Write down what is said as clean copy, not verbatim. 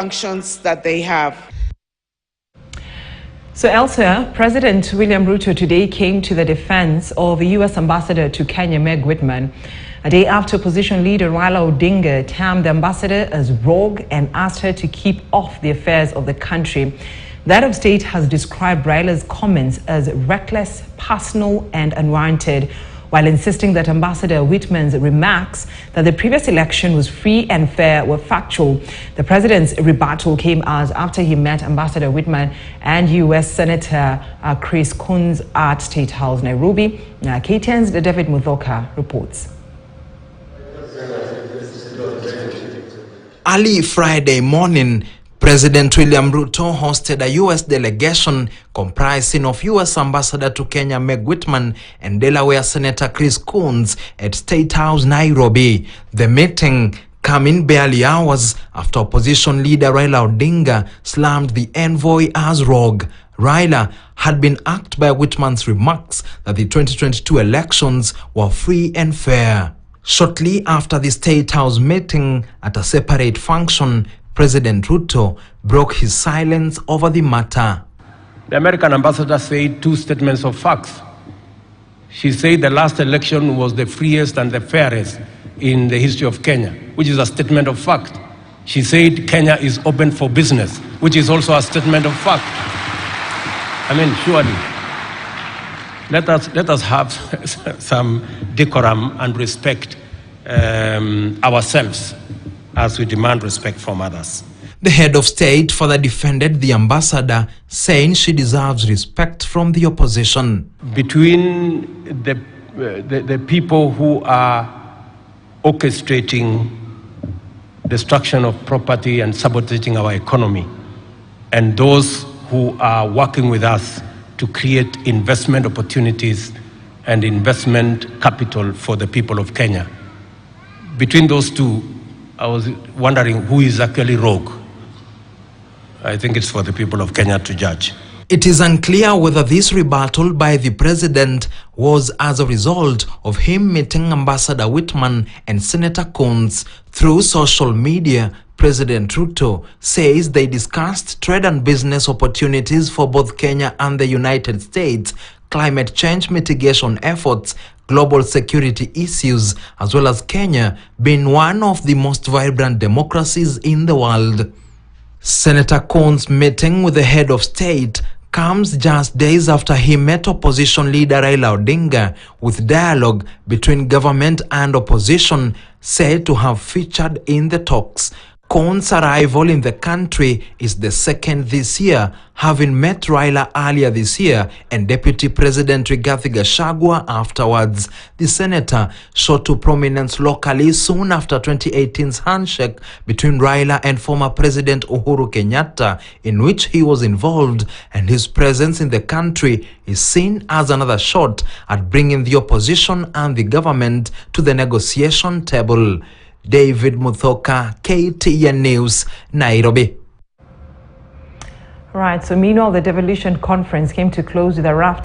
functions that they have. So elsewhere, President William Ruto today came to the defense of the U.S. ambassador to Kenya, Meg Whitman, a day after opposition leader Raila Odinga termed the ambassador as rogue and asked her to keep off the affairs of the country. The head of state has described Raila's comments as reckless, personal, and unwarranted, while insisting that Ambassador Whitman's remarks that the previous election was free and fair were factual. The president's rebuttal came as after he met Ambassador Whitman and U.S. Senator Chris Coons at State House, Nairobi. KTN's David Muthoka reports. Early Friday morning, President William Ruto hosted a U.S. delegation comprising of U.S. Ambassador to Kenya Meg Whitman and Delaware Senator Chris Coons at State House, Nairobi. The meeting coming barely hours after opposition leader Raila Odinga slammed the envoy as rogue. Raila had been irked by Whitman's remarks that the 2022 elections were free and fair. Shortly after the State House meeting, at a separate function, President Ruto broke his silence over the matter. The American ambassador said two statements of facts. She said the last election was the freest and the fairest in the history of Kenya, which is a statement of fact. She said Kenya is open for business, which is also a statement of fact. I mean, surely, let us have some decorum and respect ourselves as we demand respect from others. The head of state further defended the ambassador, saying she deserves respect from the opposition. Between the people who are orchestrating destruction of property and sabotaging our economy, and those who are working with us to create investment opportunities and investment capital for the people of Kenya, between those two, I was wondering who is actually rogue. I think it's for the people of Kenya to judge. It is unclear whether this rebuttal by the president was as a result of him meeting Ambassador Whitman and Senator Coons. Through social media, President Ruto says they discussed trade and business opportunities for both Kenya and the United States, climate change mitigation efforts, global security issues, as well as Kenya being one of the most vibrant democracies in the world. Senator Coons' meeting with the head of state comes just days after he met opposition leader Raila Odinga, with dialogue between government and opposition said to have featured in the talks. Coons' arrival in the country is the second this year, having met Raila earlier this year and Deputy President Rigathi Gachagua afterwards. The senator shot to prominence locally soon after 2018's handshake between Raila and former President Uhuru Kenyatta, in which he was involved, and his presence in the country is seen as another shot at bringing the opposition and the government to the negotiation table. David Muthoka, KTN News, Nairobi. Right, so meanwhile, the devolution conference came to close with a raft